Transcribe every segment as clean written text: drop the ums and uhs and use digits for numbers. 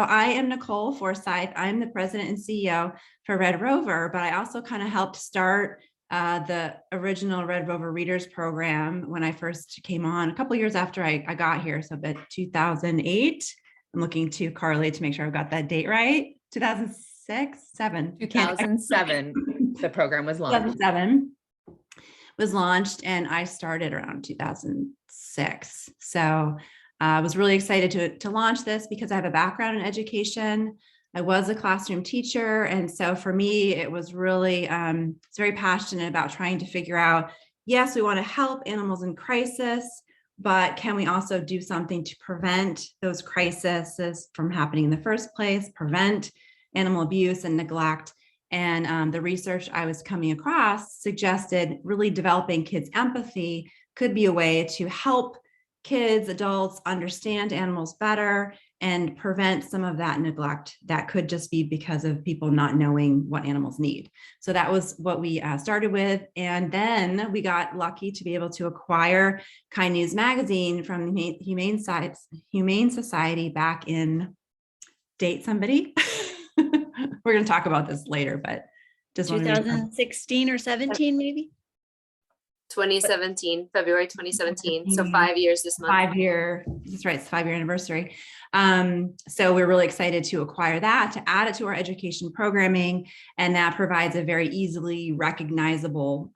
I am Nicole Forsyth. I'm the president and CEO for Red Rover, but I also kind of helped start the original Red Rover Readers program when I first came on a couple years after I got here. So about 2008. I'm looking to Carly to make sure I've got that date right. 2006, 7. 2007, the program was launched. 2007 was launched, and I started around 2006. So I was really excited to launch this because I have a background in education. I was a classroom teacher. And so for me, it was really, it's very passionate about trying to figure out, yes, we want to help animals in crisis, but can we also do something to prevent those crises from happening in the first place, prevent animal abuse and neglect? And the research I was coming across suggested really developing kids' empathy could be a way to help kids, adults understand animals better and prevent some of that neglect that could just be because of people not knowing what animals need. So that was what we started with. And then we got lucky to be able to acquire Kind News magazine from the Humane Society back in, date somebody. We're going to talk about this later, but just 2016 or 17, maybe. 2017, February 2017. So 5 years this month. 5 year, that's right, it's 5-year anniversary. So we're really excited to acquire that, to add it to our education programming, and that provides a very easily recognizable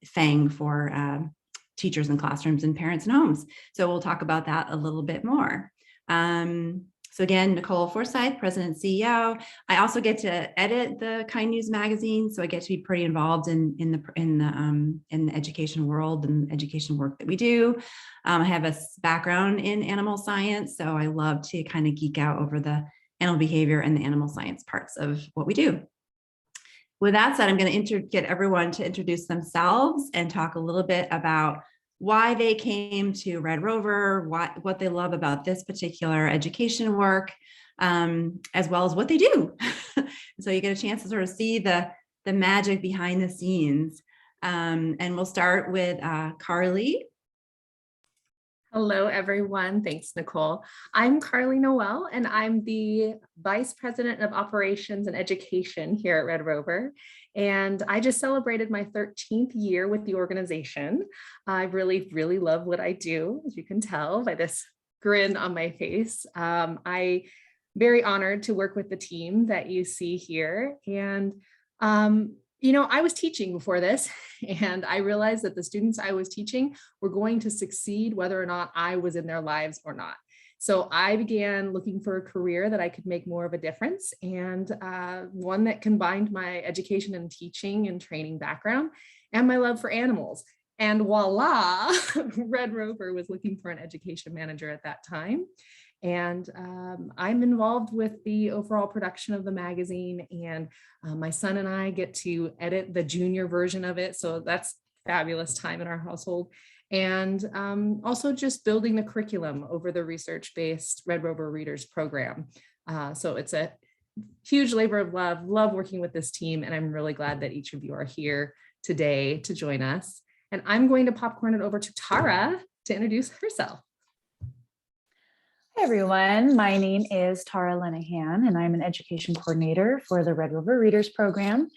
thing for teachers in classrooms and parents in homes. So we'll talk about that a little bit more. So again, Nicole Forsyth, President and CEO. I also get to edit the Kind News magazine, so I get to be pretty involved in the education world and education work that we do. I have a background in animal science, so I love to kind of geek out over the animal behavior and the animal science parts of what we do. With that said, I'm going to get everyone to introduce themselves and talk a little bit about why they came to Red Rover, what they love about this particular education work, as well as what they do. So you get a chance to sort of see the magic behind the scenes. And we'll start with Carly. Hello, everyone. Thanks, Nicole. I'm Carly Noel, and I'm the Vice President of Operations and Education here at Red Rover. And I just celebrated my 13th year with the organization. I really, really love what I do, as you can tell by this grin on my face. I'm very honored to work with the team that you see here. And you know, I was teaching before this, and I realized that the students I was teaching were going to succeed whether or not I was in their lives or not. So I began looking for a career that I could make more of a difference, and one that combined my education and teaching and training background and my love for animals. And voila, Red Rover was looking for an education manager at that time. And I'm involved with the overall production of the magazine, and my son and I get to edit the junior version of it. So that's fabulous time in our household. And also just building the curriculum over the research-based Red Rover Readers program. So it's a huge labor of love working with this team. And I'm really glad that each of you are here today to join us. And I'm going to popcorn it over to Tara to introduce herself. Hi, everyone. My name is Tara Lenahan, and I'm an education coordinator for the Red Rover Readers program.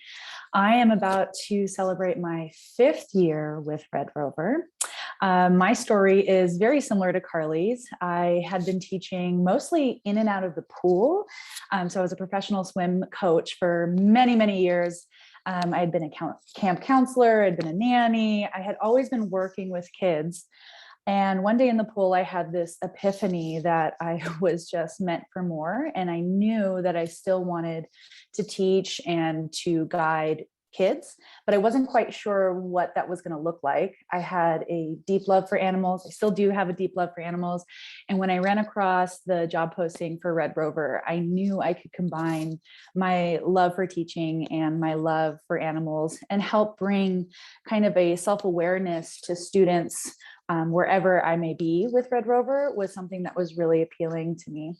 I am about to celebrate my 5th year with Red Rover. My story is very similar to Carly's. I had been teaching mostly in and out of the pool. So I was a professional swim coach for many, many years. I had been a camp counselor, I'd been a nanny. I had always been working with kids. And one day in the pool, I had this epiphany that I was just meant for more. And I knew that I still wanted to teach and to guide kids, but I wasn't quite sure what that was going to look like. I had a deep love for animals. I still do have a deep love for animals. And when I ran across the job posting for Red Rover, I knew I could combine my love for teaching and my love for animals and help bring kind of a self-awareness to students wherever I may be with Red Rover was something that was really appealing to me.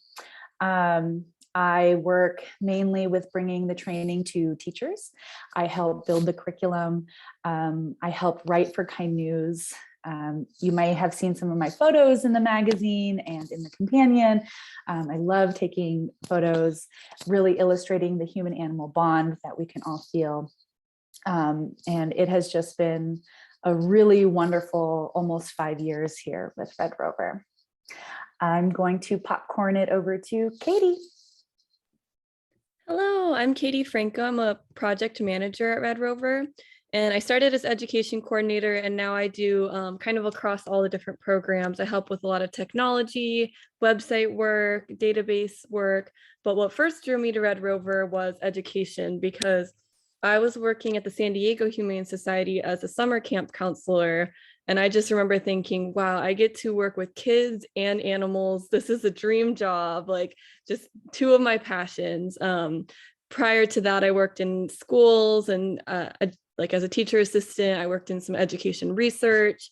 I work mainly with bringing the training to teachers. I help build the curriculum. I help write for Kind News. You might have seen some of my photos in the magazine and in the companion. I love taking photos, really illustrating the human-animal bond that we can all feel. And it has just been a really wonderful almost 5 years here with Red Rover. I'm going to popcorn it over to Katie. Hello, I'm Katie Franco. I'm a project manager at Red Rover, and I started as education coordinator, and now I do kind of across all the different programs. I help with a lot of technology, website work, database work. But what first drew me to Red Rover was education, because I was working at the San Diego Humane Society as a summer camp counselor. And I just remember thinking, wow, I get to work with kids and animals. This is a dream job, like just two of my passions. Prior to that, I worked in schools and like as a teacher assistant, I worked in some education research.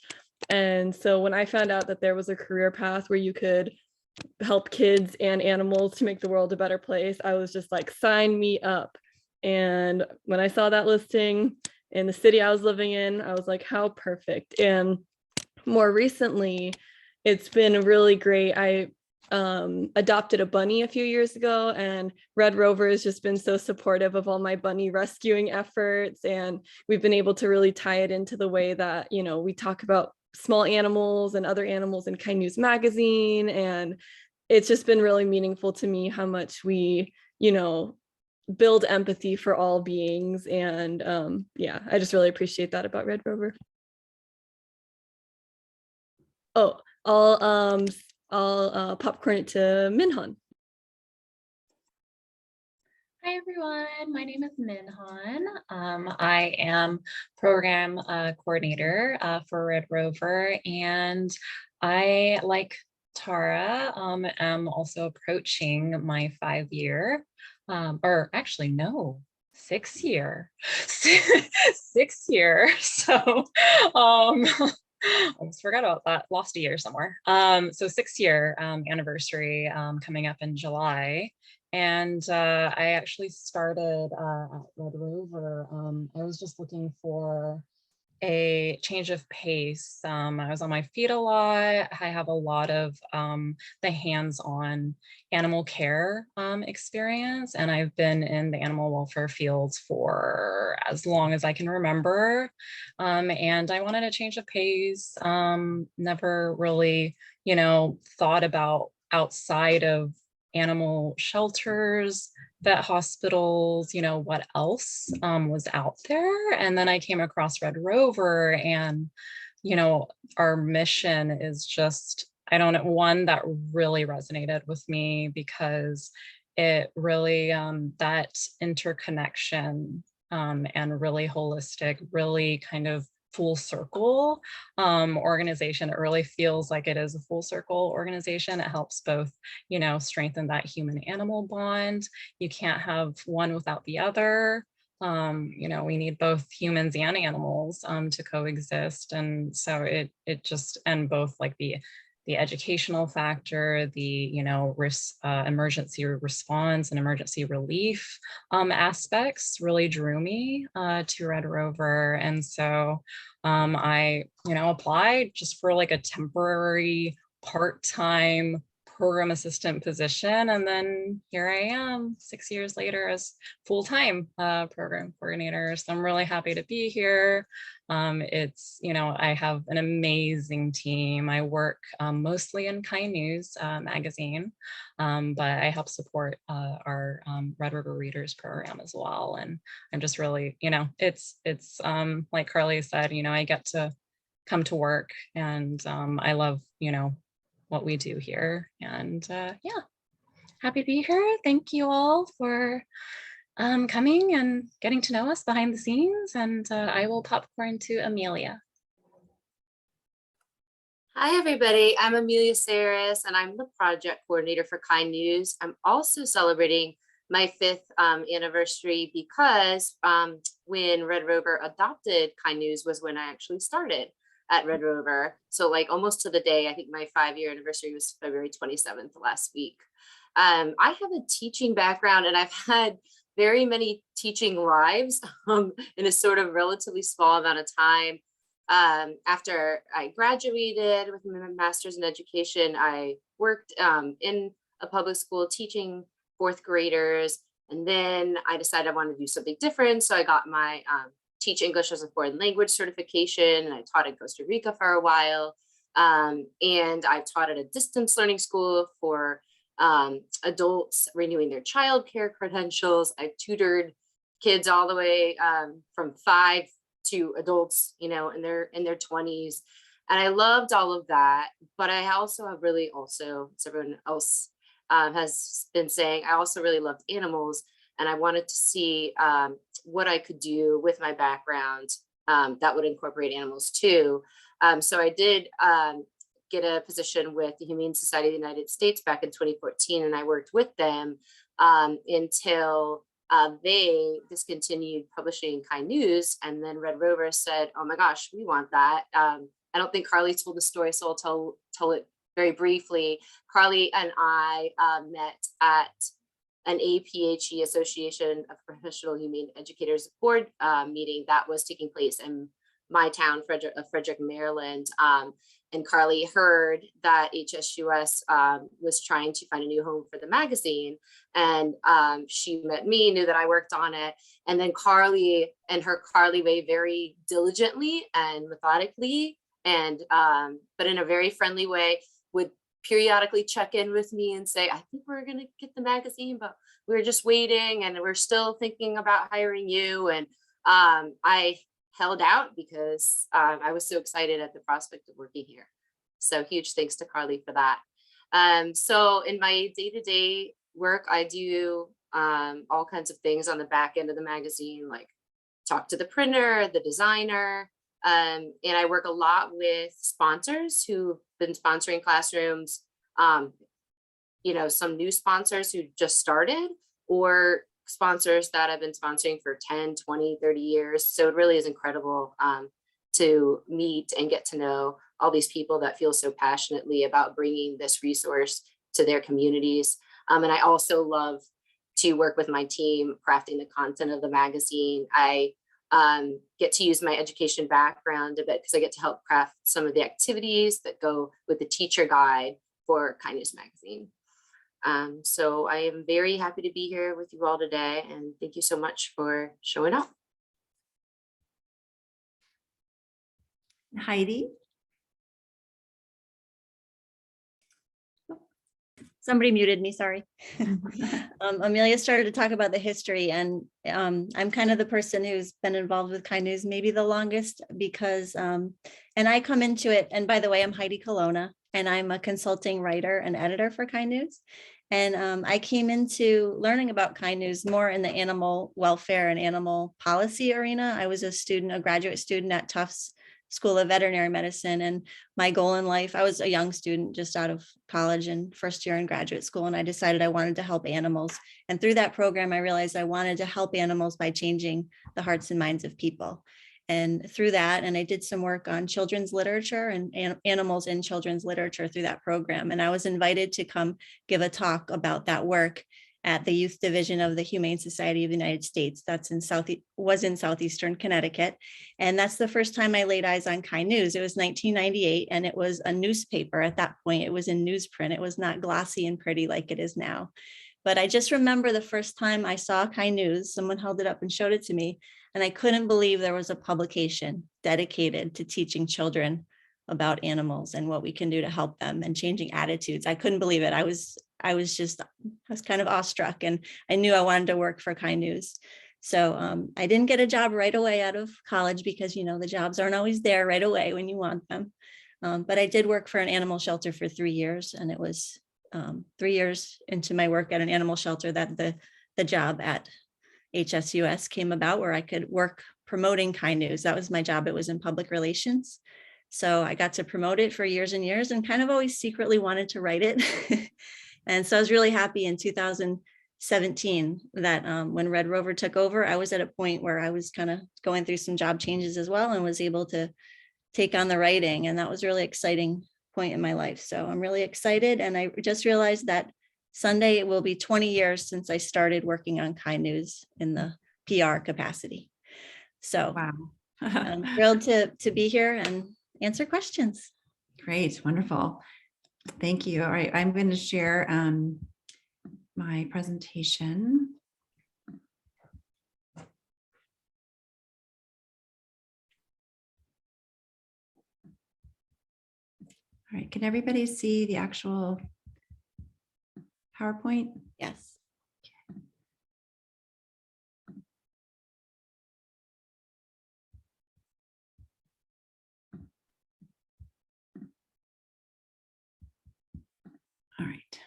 And so when I found out that there was a career path where you could help kids and animals to make the world a better place, I was just like, sign me up. And when I saw that listing in the city I was living in, I was like, how perfect. And more recently, it's been really great. I adopted a bunny a few years ago, and Red Rover has just been so supportive of all my bunny rescuing efforts. And we've been able to really tie it into the way that, you know, we talk about small animals and other animals in Kind News magazine. And it's just been really meaningful to me how much we, you know, build empathy for all beings. And yeah, I just really appreciate that about Red Rover. Oh, I'll popcorn it to Minhan. Hi everyone, my name is Minhan. I am program coordinator for Red Rover, and I, like Tara, am also approaching my 5-year, or actually no, 6-year, 6-year. So almost forgot about that, lost a year somewhere. So 6-year anniversary coming up in July. And I actually started at Red Rover. I was just looking for a change of pace. I was on my feet a lot. I have a lot of the hands-on animal care experience, and I've been in the animal welfare fields for as long as I can remember. And I wanted a change of pace. Never really, you know, thought about outside of animal shelters, vet hospitals, you know, what else was out there. And then I came across Red Rover, and, you know, our mission is just, I don't know, one that really resonated with me because it really, that interconnection and really holistic, really kind of full circle organization. It really feels like it is a full circle organization. It helps both, you know, strengthen that human animal bond. You can't have one without the other. You know, we need both humans and animals to coexist. And so it just, and both like the educational factor, the, you know, emergency response and emergency relief aspects really drew me to Red Rover. And so I, you know, applied just for like a temporary part-time program assistant position. And then here I am 6 years later as full-time program coordinator. So I'm really happy to be here. It's, you know, I have an amazing team. I work mostly in Kind News magazine, but I help support our Red River Readers program as well. And I'm just really, you know, it's like Carly said, you know, I get to come to work, and I love, you know, what we do here. And yeah, happy to be here. Thank you all for coming and getting to know us behind the scenes. And I will popcorn to Amelia. Hi, everybody. I'm Amelia Saris, and I'm the project coordinator for Kind News. I'm also celebrating my 5th anniversary because when Red Rover adopted Kind News was when I actually started at Red Rover. So like almost to the day, I think my 5-year anniversary was February 27th last week. I have a teaching background, and I've had very many teaching lives in a sort of relatively small amount of time. After I graduated with my master's in education, I worked in a public school teaching fourth graders. And then I decided I wanted to do something different. So I got my Teach English as a Foreign Language certification, and I taught in Costa Rica for a while. And I taught at a distance learning school for adults renewing their childcare credentials. I tutored kids all the way from 5 to adults, in their 20s. And I loved all of that. But I also have really also, as everyone else has been saying, I also really loved animals. And I wanted to see what I could do with my background that would incorporate animals too. So I did get a position with the Humane Society of the United States back in 2014, and I worked with them until they discontinued publishing Kind News. And then RedRover said, oh my gosh, we want that. I don't think Carly told the story, so I'll tell it very briefly. Carly and I met at an APHE, Association of Professional Humane Educators Board meeting that was taking place in my town, Frederick, Maryland. And Carly heard that HSUS was trying to find a new home for the magazine. And she met me, knew that I worked on it. And then Carly, and her Carly way, very diligently and methodically, and but in a very friendly way, would periodically check in with me and say, I think we're going to get the magazine, but we're just waiting and we're still thinking about hiring you. And I held out because I was so excited at the prospect of working here. So huge thanks to Carly for that. So in my day-to-day work, I do all kinds of things on the back end of the magazine, like talk to the printer, the designer, and I work a lot with sponsors who've been sponsoring classrooms, some new sponsors who just started, or sponsors that have been sponsoring for 10, 20, 30 years. So it really is incredible to meet and get to know all these people that feel so passionately about bringing this resource to their communities. And I also love to work with my team crafting the content of the magazine. I get to use my education background a bit because I get to help craft some of the activities that go with the teacher guide for Kind News magazine. So I am very happy to be here with you all today, and thank you so much for showing up. Heidi? Somebody muted me, sorry. Amelia started to talk about the history, and I'm kind of the person who's been involved with Kind News maybe the longest because, and I come into it, and by the way, I'm Heidi Colonna, and I'm a consulting writer and editor for Kind News. And I came into learning about Kind News more in the animal welfare and animal policy arena. I was a graduate student at Tufts School of Veterinary Medicine. And my goal in life, I was a young student just out of college and first year in graduate school. And I decided I wanted to help animals. And through that program, I realized I wanted to help animals by changing the hearts and minds of people. And through that, and I did some work on children's literature and animals in children's literature through that program. And I was invited to come give a talk about that work at the Youth Division of the Humane Society of the United States. That's in southeastern Connecticut. And that's the first time I laid eyes on Kind News. It was 1998, and it was a newspaper at that point. It was in newsprint. It was not glossy and pretty like it is now. But I just remember the first time I saw Kind News, someone held it up and showed it to me, and I couldn't believe there was a publication dedicated to teaching children about animals and what we can do to help them and changing attitudes. I couldn't believe it. I was kind of awestruck, and I knew I wanted to work for Kind News. So I didn't get a job right away out of college because, the jobs aren't always there right away when you want them. But I did work for an animal shelter for 3 years, and it was 3 years into my work at an animal shelter that the job at HSUS came about, where I could work promoting Kind News. That was my job. It was in public relations. So I got to promote it for years and years, and kind of always secretly wanted to write it. And so I was really happy in 2017 that when RedRover took over, I was at a point where I was kind of going through some job changes as well, and was able to take on the writing. And that was a really exciting point in my life. So I'm really excited. And I just realized that Sunday it will be 20 years since I started working on Kind News in the PR capacity. So Wow. I'm thrilled to be here and answer questions. Great, wonderful. Thank you. All right, I'm going to share my presentation. All right, can everybody see the actual PowerPoint? Yes. All right.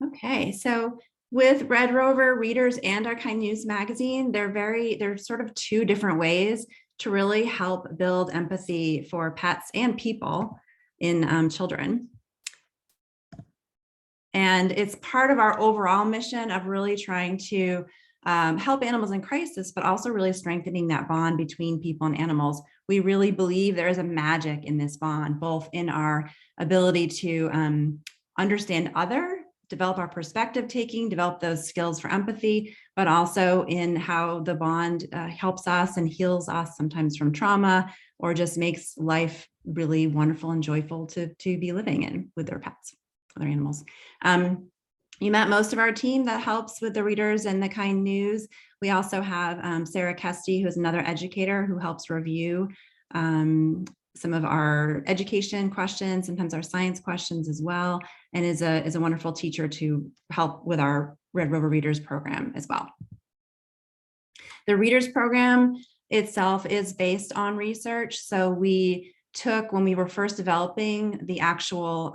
Okay, so with RedRover Readers and Our Kind News magazine, they're sort of two different ways to really help build empathy for pets and people in children. And it's part of our overall mission of really trying to help animals in crisis, but also really strengthening that bond between people and animals. We really believe there is a magic in this bond, both in our ability to understand other, develop our perspective taking, develop those skills for empathy, but also in how the bond helps us and heals us sometimes from trauma, or just makes life really wonderful and joyful to be living in with their pets, other animals. You met most of our team that helps with the Readers and the Kind News. We also have Sarah Kesty, who's another educator who helps review some of our education questions, sometimes our science questions as well, and is a wonderful teacher to help with our RedRover Readers program as well. The Readers program itself is based on research. So we took, when we were first developing the actual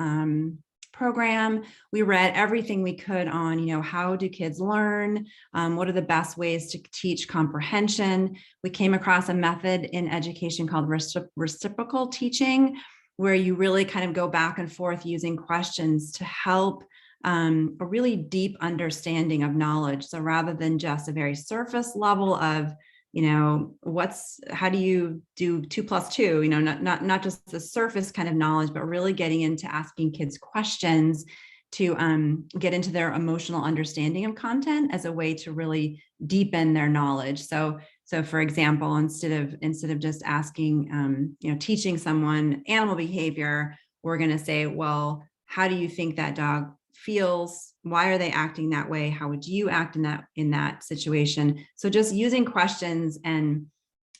program, we read everything we could on, how do kids learn? What are the best ways to teach comprehension? We came across a method in education called reciprocal teaching, where you really kind of go back and forth using questions to help a really deep understanding of knowledge. So rather than just a very surface level of, how do you do 2 + 2, not just the surface kind of knowledge, but really getting into asking kids questions to get into their emotional understanding of content as a way to really deepen their knowledge. So for example, instead of just asking, teaching someone animal behavior, we're going to say, well, how do you think that dog feels? Why are they acting that way? How would you act in that situation? So just using questions and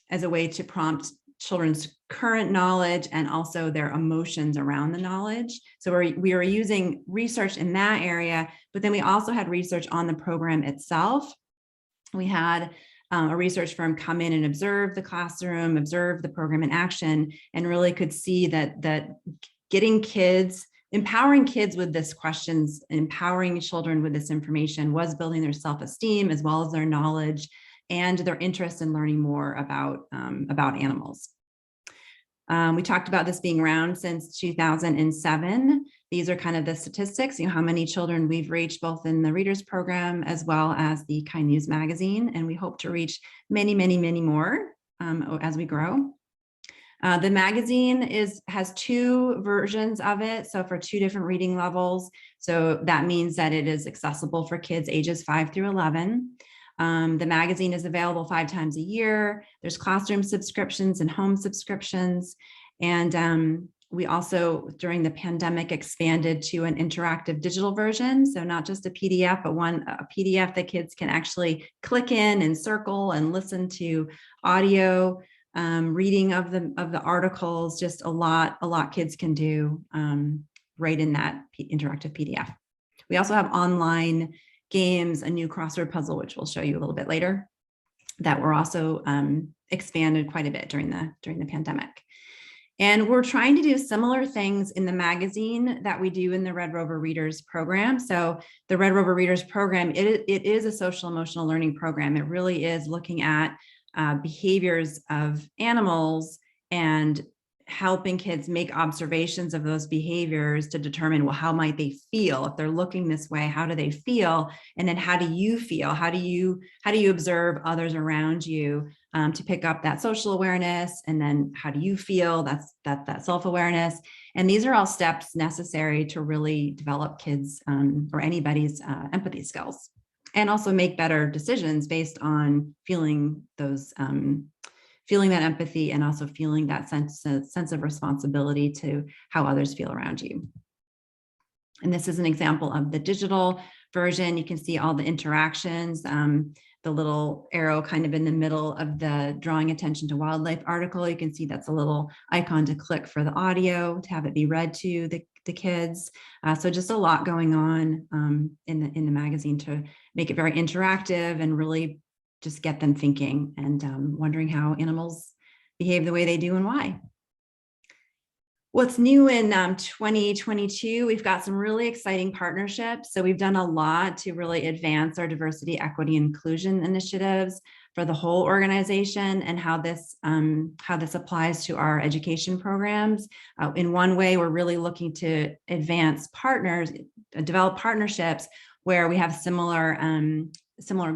as a way to prompt children's current knowledge and also their emotions around the knowledge. So we were using research in that area, but then we also had research on the program itself. We had a research firm come in and observe the classroom, observe the program in action, and really could see that empowering kids with these questions, empowering children with this information was building their self-esteem as well as their knowledge and their interest in learning more about animals. We talked about this being around since 2007. These are kind of the statistics, how many children we've reached both in the Readers program as well as the Kind News magazine. And we hope to reach many, many, many more as we grow. The magazine has 2 versions of it, so for 2 different reading levels. So that means that it is accessible for kids ages 5 through 11. The magazine is available 5 times a year. There's classroom subscriptions and home subscriptions. And we also, during the pandemic, expanded to an interactive digital version. So not just a PDF, but a PDF that kids can actually click in and circle and listen to audio. Reading of the articles, just a lot kids can do right in that interactive PDF. We also have online games, a new crossword puzzle, which we'll show you a little bit later, that were also expanded quite a bit during the pandemic. And we're trying to do similar things in the magazine that we do in the RedRover Readers program. So the RedRover Readers program, it is a social emotional learning program. It really is looking at behaviors of animals and helping kids make observations of those behaviors to determine, well, how might they feel if they're looking this way? How do they feel? And then how do you feel? How do you observe others around you to pick up that social awareness? And then how do you feel? That's that self-awareness. And these are all steps necessary to really develop kids or anybody's empathy skills. and also make better decisions based on feeling those, feeling that empathy and also feeling that sense of responsibility to how others feel around you. And this is an example of the digital version. You can see all the interactions, the little arrow kind of in the middle of the drawing attention to wildlife article. You can see that's a little icon to click for the audio to have it be read to the kids. So just a lot going on in the magazine to make it very interactive and really just get them thinking and wondering how animals behave the way they do and why. What's new in 2022, we've got some really exciting partnerships. So we've done a lot to really advance our diversity, equity, and inclusion initiatives for the whole organization and how this applies to our education programs. In one way, we're really looking to advance partners, develop partnerships where we have similar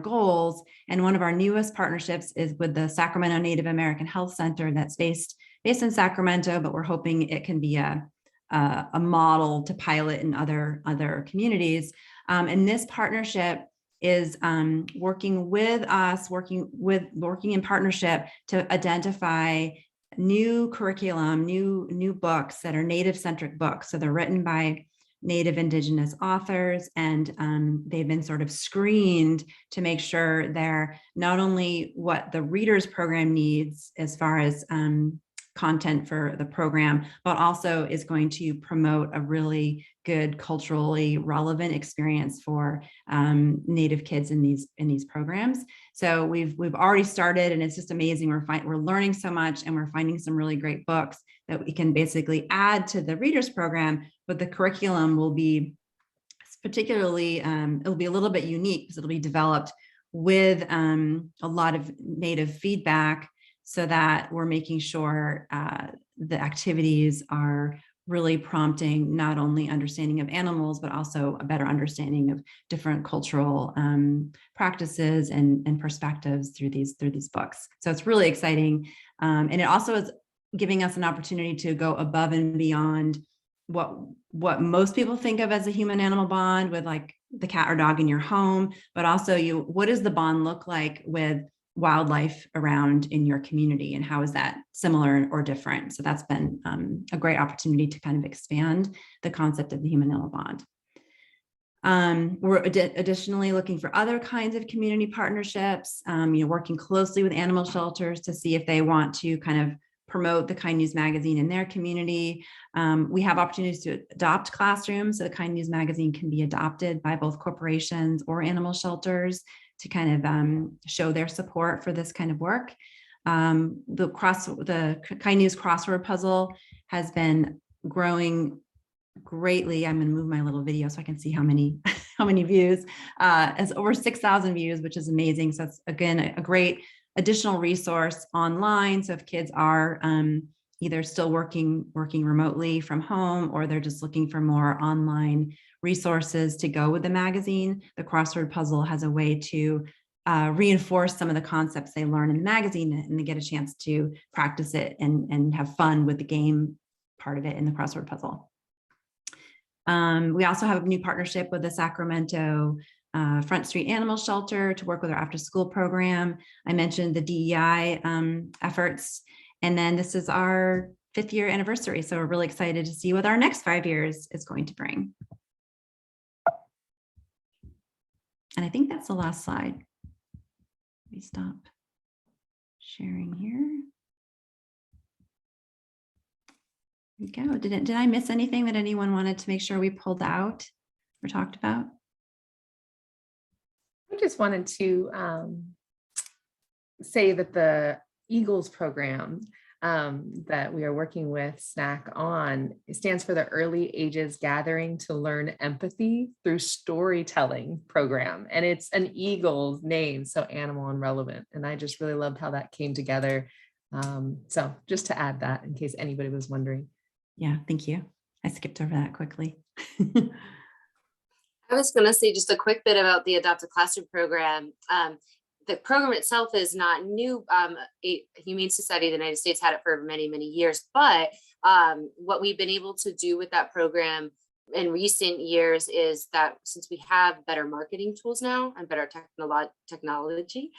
goals. And one of our newest partnerships is with the Sacramento Native American Health Center that's based in Sacramento, but we're hoping it can be a model to pilot in other communities. And this partnership is working in partnership to identify new curriculum, new books that are Native-centric books. So they're written by Native Indigenous authors, and they've been sort of screened to make sure they're not only what the readers program needs as far as content for the program, but also is going to promote a really good culturally relevant experience for Native kids in these programs. So we've already started, and it's just amazing. We're learning so much, and we're finding some really great books that we can basically add to the readers program. But the curriculum will be particularly it'll be a little bit unique because it'll be developed with a lot of Native feedback, so that we're making sure the activities are really prompting not only understanding of animals, but also a better understanding of different cultural practices and perspectives through these books. So it's really exciting. And it also is giving us an opportunity to go above and beyond what most people think of as a human-animal bond with like the cat or dog in your home, but also what does the bond look like with wildlife around in your community, and how is that similar or different? So that's been a great opportunity to kind of expand the concept of the human-animal bond. We're additionally looking for other kinds of community partnerships, working closely with animal shelters to see if they want to kind of promote the Kind News magazine in their community. We have opportunities to adopt classrooms, so the Kind News magazine can be adopted by both corporations or animal shelters to kind of show their support for this kind of work. The Kind News crossword puzzle has been growing greatly. I'm going to move my little video so I can see how many views. It's over 6,000 views, which is amazing. So it's again a great additional resource online. So if kids are either still working remotely from home, or they're just looking for more online resources to go with the magazine, the crossword puzzle has a way to reinforce some of the concepts they learn in the magazine, and they get a chance to practice it and have fun with the game part of it in the crossword puzzle. We also have a new partnership with the Sacramento Front Street Animal Shelter to work with our after school program. I mentioned the DEI efforts, and then this is our 5th year anniversary. So we're really excited to see what our next 5 years is going to bring. And I think that's the last slide. Let me stop sharing here. There we go. Did I miss anything that anyone wanted to make sure we pulled out or talked about? I just wanted to say that the Eagles program that we are working with SNAC on, it stands for the Early Ages Gathering to Learn Empathy Through Storytelling program. And it's an Eagles name, so animal and relevant. And I just really loved how that came together. So just to add that in case anybody was wondering. Yeah, thank you. I skipped over that quickly. I was going to say just a quick bit about the Adopt a Classroom program. The program itself is not new. Humane Society of the United States had it for many, many years. But what we've been able to do with that program in recent years is that since we have better marketing tools now and better technology,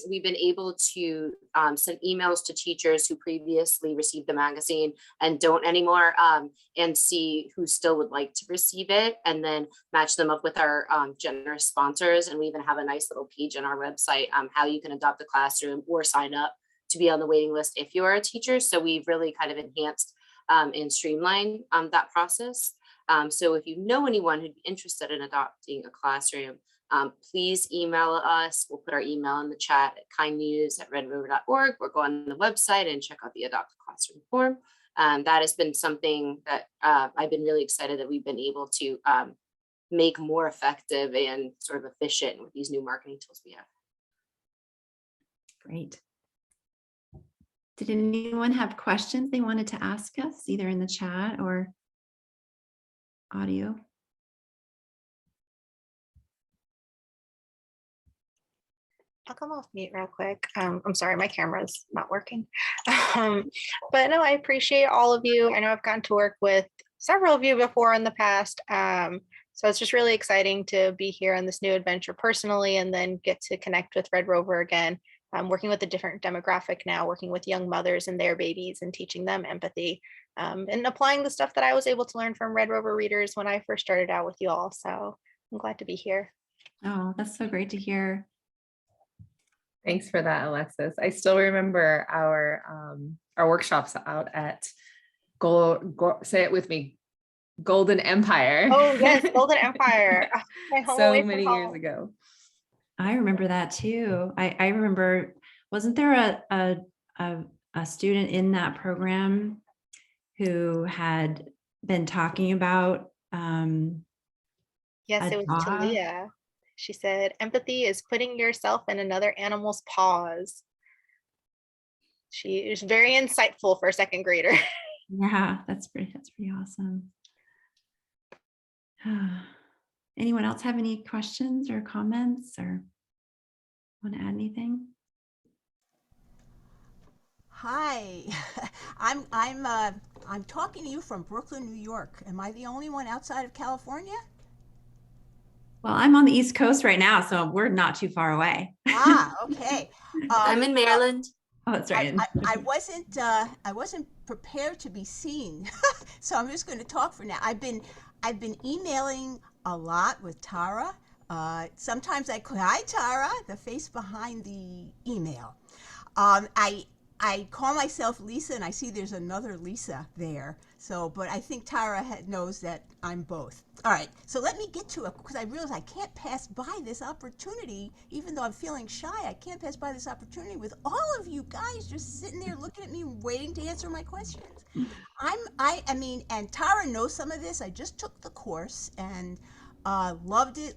we've been able to send emails to teachers who previously received the magazine and don't anymore, and see who still would like to receive it, and then match them up with our generous sponsors. And we even have a nice little page on our website, how you can adopt a classroom or sign up to be on the waiting list if you are a teacher. So we've really kind of enhanced and streamlined that process. So if you know anyone who'd be interested in adopting a classroom, please email us. We'll put our email in the chat at kindnews@redrover.org, or go on the website and check out the Adopt a Classroom form. That has been something that I've been really excited that we've been able to make more effective and sort of efficient with these new marketing tools we have. Great. Did anyone have questions they wanted to ask us, either in the chat or audio? I'll come off mute real quick. I'm sorry, my camera's not working. But no, I appreciate all of you. I know I've gotten to work with several of you before in the past. So it's just really exciting to be here on this new adventure personally, and then get to connect with Red Rover again. I'm working with a different demographic now, working with young mothers and their babies and teaching them empathy, and applying the stuff that I was able to learn from Red Rover Readers when I first started out with you all. So I'm glad to be here. Oh, that's so great to hear. Thanks for that, Alexis. I still remember our workshops out at say it with me, Golden Empire. Oh yes, Golden Empire. My home So away from many home. years ago. I remember that too. I remember, wasn't there a student in that program who had been talking about Yes, it was dog? Talia. She said, empathy is putting yourself in another animal's paws. She is very insightful for a second grader. Yeah, that's pretty awesome. Anyone else have any questions or comments, or want to add anything? Hi, I'm talking to you from Brooklyn, New York. Am I the only one outside of California? Well, I'm on the East Coast right now, so we're not too far away. Ah, okay. I'm in Maryland. Oh, that's right. I wasn't prepared to be seen, so I'm just going to talk for now. I've been emailing a lot with Tara. Sometimes hi Tara, the face behind the email. I call myself Lisa, and I see there's another Lisa there. So, but I think Tara knows that I'm both. All right, so let me get to it, because I realize I can't pass by this opportunity, even though I'm feeling shy. I can't pass by this opportunity with all of you guys just sitting there looking at me, waiting to answer my questions. I mean, and Tara knows some of this. I just took the course and loved it,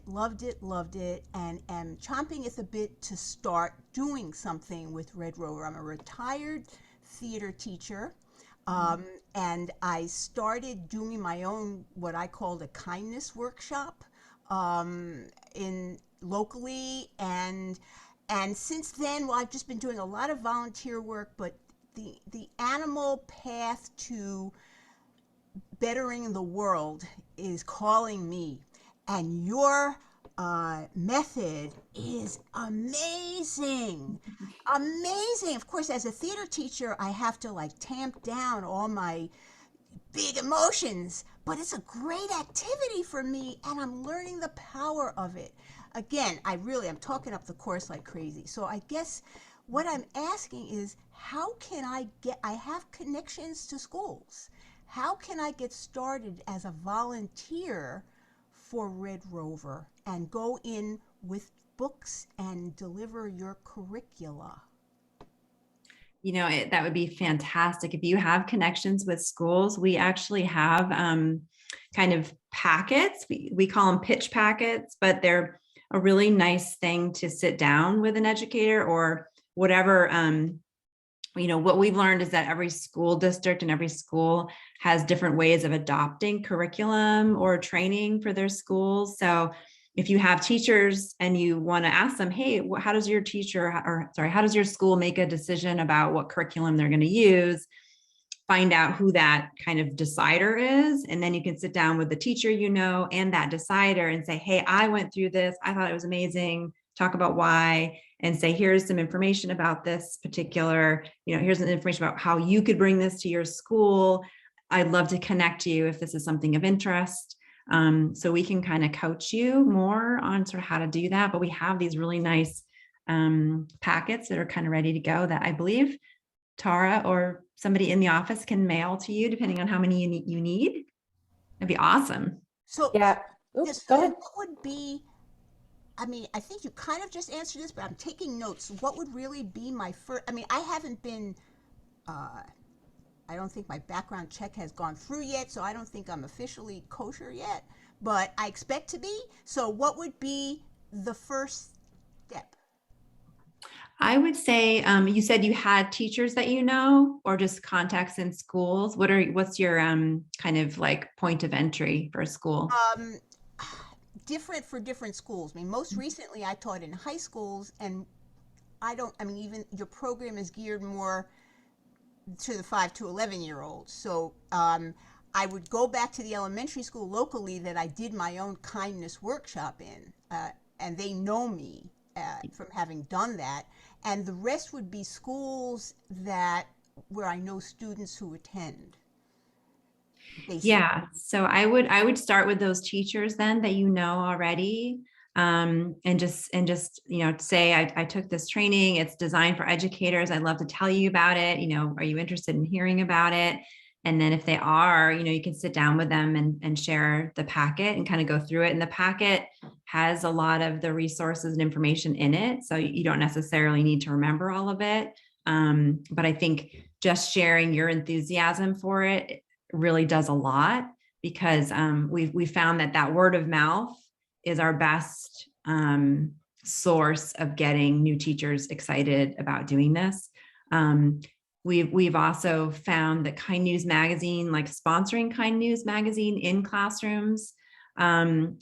and am chomping at the bit to start doing something with Red Rover. I'm a retired theater teacher, and I started doing my own, what I called a kindness workshop locally, and since then, well, I've just been doing a lot of volunteer work, but the animal path to bettering the world is calling me. And your method is amazing. Amazing. Of course, as a theater teacher, I have to like tamp down all my big emotions, but it's a great activity for me, and I'm learning the power of it. Again, I'm talking up the course like crazy. So I guess what I'm asking is, how can I have connections to schools. How can I get started as a volunteer for Red Rover and go in with books and deliver your curricula? You know, that would be fantastic. If you have connections with schools, we actually have kind of packets. We call them pitch packets, but they're a really nice thing to sit down with an educator or whatever. You know, what we've learned is that every school district and every school has different ways of adopting curriculum or training for their schools. So if you have teachers and you want to ask them, hey, how does your how does your school make a decision about what curriculum they're going to use? find out who that kind of decider is. And then you can sit down with the teacher, and that decider and say, hey, I went through this. I thought it was amazing. Talk about why, and say, here's some information about this particular, here's some information about how you could bring this to your school. I'd love to connect you if this is something of interest. So we can kind of coach you more on sort of how to do that. But we have these really nice packets that are kind of ready to go that I believe Tara or somebody in the office can mail to you, depending on how many you need. That'd be awesome. So Yeah. Oops, go ahead. what would be, I mean, I think you kind of just answered this, but I'm taking notes. What would really be my first, I mean, I haven't been, I don't think my background check has gone through yet, so I don't think I'm officially kosher yet, but I expect to be. So what would be the first step? I would say, you said you had teachers that or just contacts in schools. What's your kind of like point of entry for a school? Different for different schools. I mean, most recently I taught in high schools, and even your program is geared more to the 5 to 11-year-olds. So I would go back to the elementary school locally that I did my own kindness workshop in, and they know me from having done that. And the rest would be schools where I know students who attend. Basically. Yeah. So I would start with those teachers then that already. And just say, I took this training. It's designed for educators. I'd love to tell you about it. Are you interested in hearing about it? And then if they are, you can sit down with them and share the packet and kind of go through it. And the packet has a lot of the resources and information in it. So you don't necessarily need to remember all of it. But I think just sharing your enthusiasm for it really does a lot, because we found that word of mouth is our best source of getting new teachers excited about doing this. We've also found that Kind News Magazine, like sponsoring Kind News Magazine in classrooms,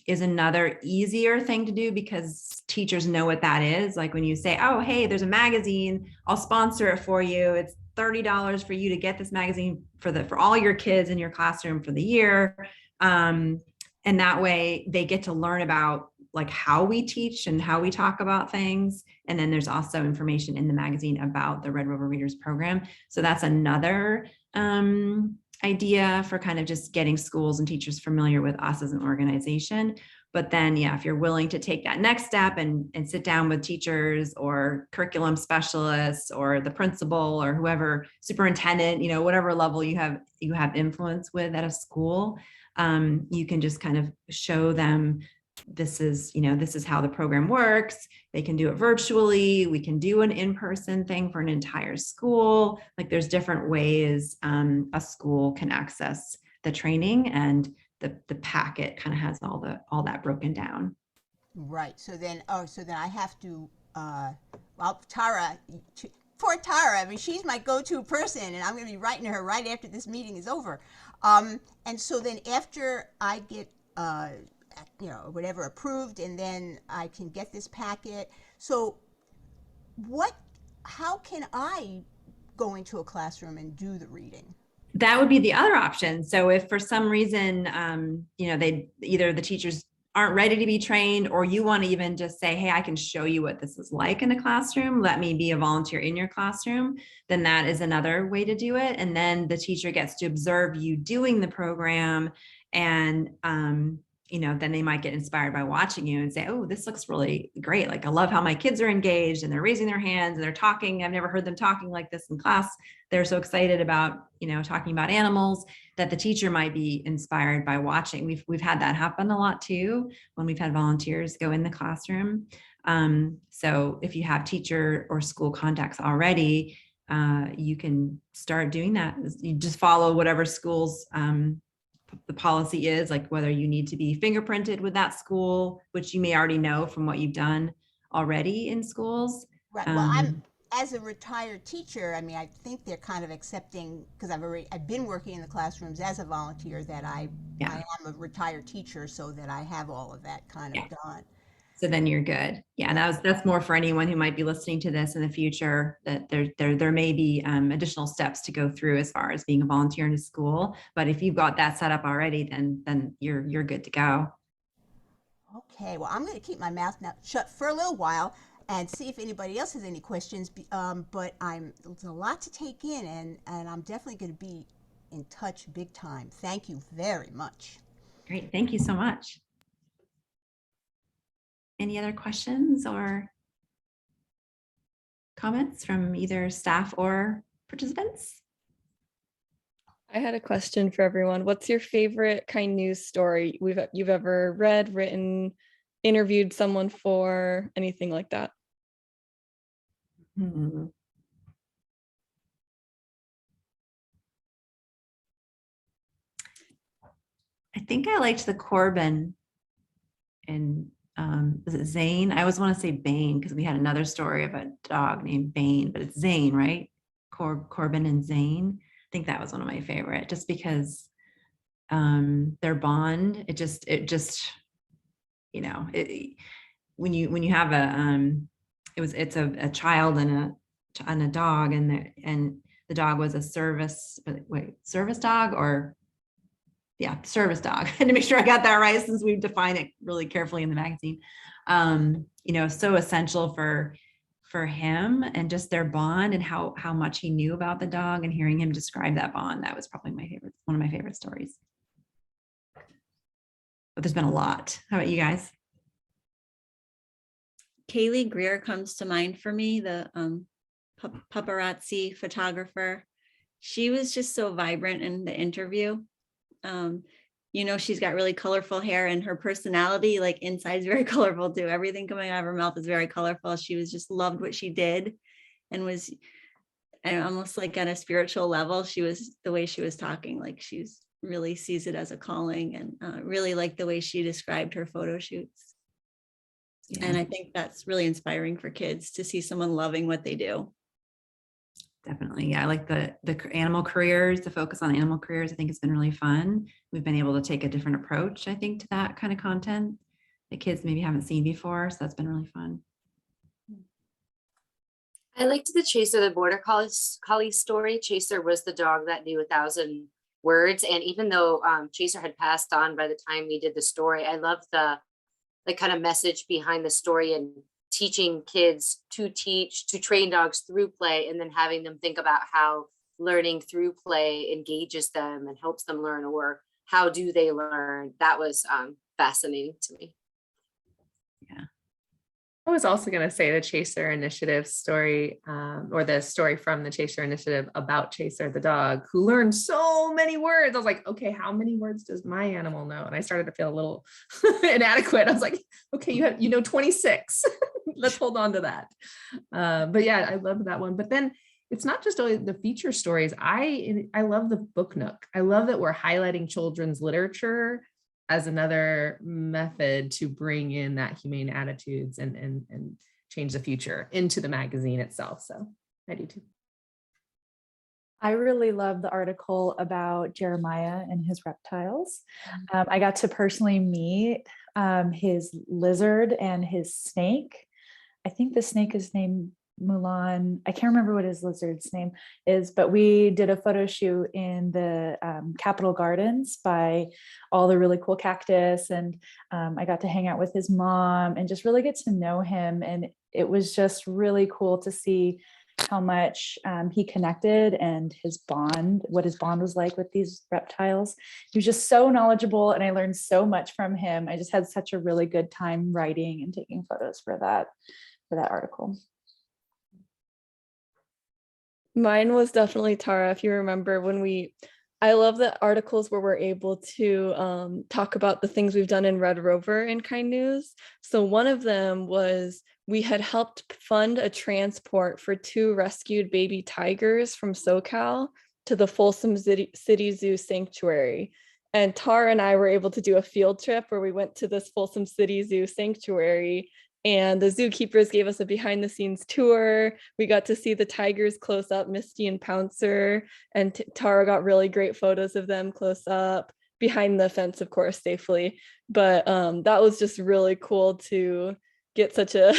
is another easier thing to do, because teachers know what that is. Like when you say, oh, hey, there's a magazine, I'll sponsor it for you. It's $30 for you to get this magazine for all your kids in your classroom for the year. And that way they get to learn about like how we teach and how we talk about things. And then there's also information in the magazine about the RedRover Readers program. So that's another idea for kind of just getting schools and teachers familiar with us as an organization. But then, if you're willing to take that next step and sit down with teachers or curriculum specialists or the principal or whoever, superintendent, whatever level you have influence with at a school, you can just kind of show them this is how the program works. They can do it virtually. We can do an in-person thing for an entire school. Like there's different ways a school can access the training, and the packet kind of has all that broken down. Right. So then I have to, Tara, poor Tara, I mean, she's my go-to person, and I'm going to be writing to her right after this meeting is over. And so then after I get, whatever approved, and then I can get this packet. So how can I go into a classroom and do the reading? That would be the other option. So if for some reason, either the teachers aren't ready to be trained, or you want to even just say, hey, I can show you what this is like in a classroom. Let me be a volunteer in your classroom. Then that is another way to do it. And then the teacher gets to observe you doing the program, and then they might get inspired by watching you and say, oh, this looks really great. Like, I love how my kids are engaged and they're raising their hands and they're talking. I've never heard them talking like this in class. They're so excited about, talking about animals, that the teacher might be inspired by watching. We've had that happen a lot too, when we've had volunteers go in the classroom. So if you have teacher or school contacts already, you can start doing that. You just follow whatever school's the policy is, like whether you need to be fingerprinted with that school, which you may already know from what you've done already in schools. Right. Well, as a retired teacher, I mean, I think they're kind of accepting, because I've been working in the classrooms as a volunteer, that I am a retired teacher, so that I have all of that kind of done. So then you're good. Yeah, and that's more for anyone who might be listening to this in the future, that there may be additional steps to go through as far as being a volunteer in a school. But if you've got that set up already, then you're good to go. Okay, well, I'm going to keep my mouth now shut for a little while and see if anybody else has any questions. But there's a lot to take in, and I'm definitely going to be in touch big time. Thank you very much. Great, thank you so much. Any other questions or comments from either staff or participants? I had a question for everyone. What's your favorite kind news story you've ever read, written, interviewed someone for, anything like that? I think I liked the Corbin and was it Zane? I always want to say Bane because we had another story of a dog named Bane, but it's Zane, right? Corbin and Zane. I think that was one of my favorite, just because their bond. It just when you have it's a child and a dog, and the dog was a service dog or. Yeah, service dog. I had to make sure I got that right since we define it really carefully in the magazine. So essential for him and just their bond and how much he knew about the dog, and hearing him describe that bond. That was probably one of my favorite stories. But there's been a lot. How about you guys? Kaylee Greer comes to mind for me, the paparazzi photographer. She was just so vibrant in the interview. She's got really colorful hair, and her personality, like inside, is very colorful too. Everything coming out of her mouth is very colorful. She was just loved what she did, and was almost like on a spiritual level. The way she was talking, like she's really sees it as a calling, and really like the way she described her photo shoots. Yeah. And I think that's really inspiring for kids to see someone loving what they do. Definitely. Yeah, I like the animal careers, the focus on animal careers. I think it's been really fun. We've been able to take a different approach, I think, to that kind of content that kids maybe haven't seen before. So that's been really fun. I liked the Chaser the Border Collie story. Chaser was the dog that knew 1,000 words. And even though Chaser had passed on by the time we did the story, I loved the kind of message behind the story and teaching kids to train dogs through play, and then having them think about how learning through play engages them and helps them learn, or how do they learn. That was fascinating to me. Yeah. I was also going to say the Chaser Initiative story, or the story from the Chaser Initiative about Chaser the dog, who learned so many words. I was like, okay, how many words does my animal know? And I started to feel a little inadequate. I was like, okay, you know 26. Let's hold on to that. But yeah, I love that one. But then it's not just only the feature stories. I love the Book Nook. I love that we're highlighting children's literature as another method to bring in that humane attitudes and change the future into the magazine itself. So I do too. I really love the article about Jeremiah and his reptiles. I got to personally meet his lizard and his snake. I think the snake is named Mulan. I can't remember what his lizard's name is, but we did a photo shoot in the Capitol Gardens by all the really cool cactus, and I got to hang out with his mom and just really get to know him. And it was just really cool to see how much he connected, and what his bond was like with these reptiles. He was just so knowledgeable, and I learned so much from him. I just had such a really good time writing and taking photos for that article. Mine was definitely Tara. If you remember I love the articles where we're able to talk about the things we've done in Red Rover and Kind News. So one of them was we had helped fund a transport for 2 rescued baby tigers from SoCal to the Folsom City Zoo Sanctuary. And Tara and I were able to do a field trip where we went to this Folsom City Zoo Sanctuary, and the zookeepers gave us a behind the scenes tour. We got to see the tigers close up, Misty and Pouncer, and Tara got really great photos of them close up. behind the fence, of course, safely. But that was just really cool to get such a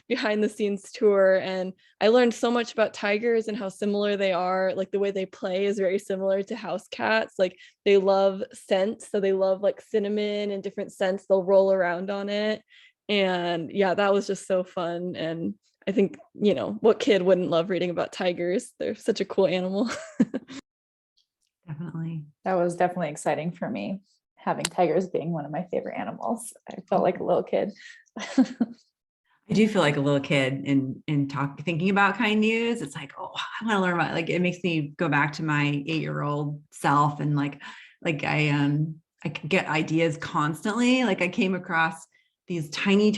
behind the scenes tour. And I learned so much about tigers and how similar they are. Like the way they play is very similar to house cats. Like they love scents. So they love like cinnamon and different scents. They'll roll around on it. And yeah, that was just so fun. And I think, you know, what kid wouldn't love reading about tigers? They're such a cool animal. Definitely. That was definitely exciting for me, having tigers being one of my favorite animals. I felt like a little kid. I do feel like a little kid in thinking about Kind News. It's like, oh, I want to learn about, like, it makes me go back to my 8-year-old self, and like I could get ideas constantly. Like I came across these tiny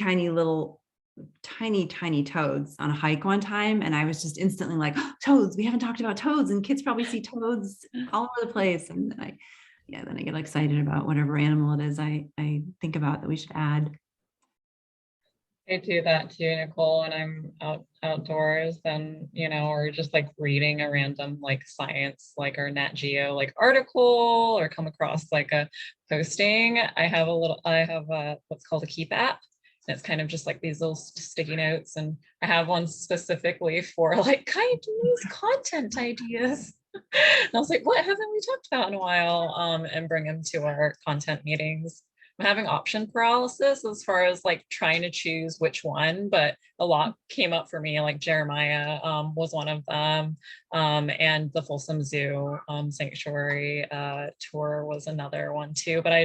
toads on a hike one time, and I was just instantly like, oh, toads, we haven't talked about toads, and kids probably see toads all over the place. And then I get excited about whatever animal it is I think about that we should add. I do that too, Nicole, and I'm outdoors, and or just like reading a random like science, like or Nat Geo like article, or come across like a posting. I have what's called a Keep app. And it's kind of just like these little sticky notes, and I have one specifically for like Kind News content ideas. And I was like, what haven't we talked about in a while? And bring them to our content meetings. I'm having option paralysis as far as like trying to choose which one, but a lot came up for me, like Jeremiah was one of them, and the Folsom Zoo Sanctuary tour was another one too. But I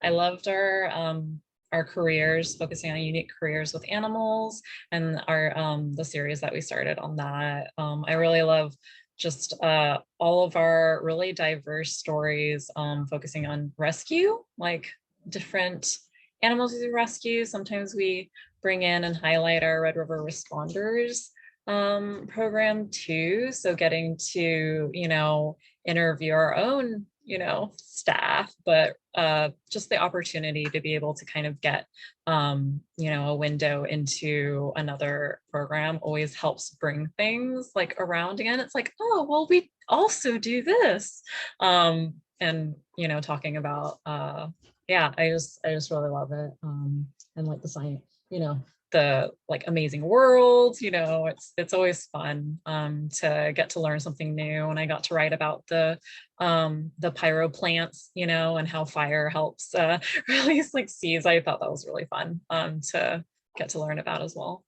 loved our careers, focusing on unique careers with animals, and our the series that we started on that. I really love just all of our really diverse stories, focusing on rescue, like different animals we rescue. Sometimes we bring in and highlight our RedRover responders program too. So getting to, interview our own, staff, but just the opportunity to be able to kind of get, a window into another program always helps bring things like around again. It's like, oh, well, we also do this. And, talking about, yeah, I just really love it. And like the science, the like amazing worlds, it's always fun to get to learn something new. And I got to write about the pyro plants, and how fire helps release like seeds. I thought that was really fun to get to learn about as well.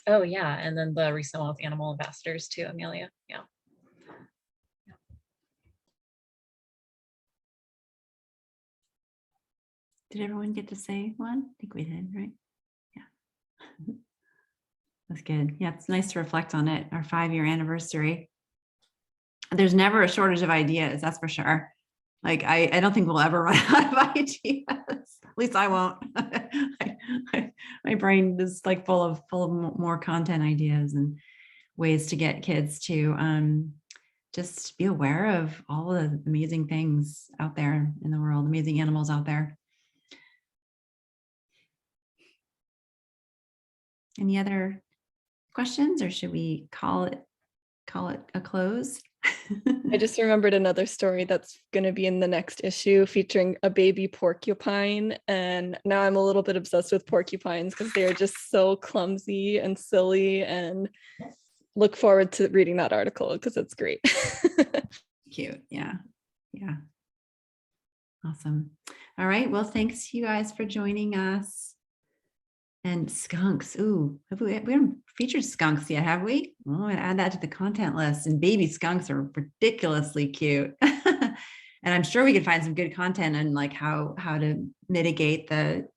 Oh yeah, and then the recent one with animal ambassadors too, Amelia. Yeah. Did everyone get to say one? I think we did, right? Yeah. That's good. Yeah, it's nice to reflect on it, our 5-year anniversary. There's never a shortage of ideas, that's for sure. Like, I don't think we'll ever run out of ideas. At least I won't. My brain is like full of more content ideas and ways to get kids to just be aware of all the amazing things out there in the world, amazing animals out there. Any other questions, or should we call it a close? I just remembered another story that's going to be in the next issue featuring a baby porcupine. And now I'm a little bit obsessed with porcupines because they are just so clumsy and silly, and look forward to reading that article because it's great. Cute. Yeah. Yeah. Awesome. All right. Well, thanks you guys for joining us. And skunks. Ooh, we haven't featured skunks yet, have we? Oh, I'm gonna add that to the content list. And baby skunks are ridiculously cute. And I'm sure we could find some good content on like how to mitigate the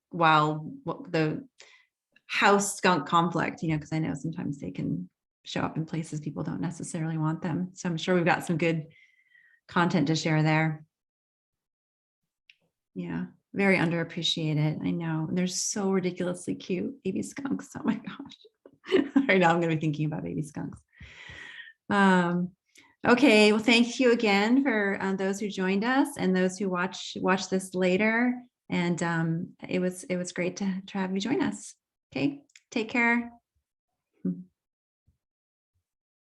house skunk conflict, because I know sometimes they can show up in places people don't necessarily want them. So I'm sure we've got some good content to share there. Yeah. Very underappreciated. I know. They're so ridiculously cute, baby skunks. Oh my gosh. Right now I'm going to be thinking about baby skunks. Okay. Well, thank you again for those who joined us and those who watch this later. And it was great to have you join us. Okay. Take care.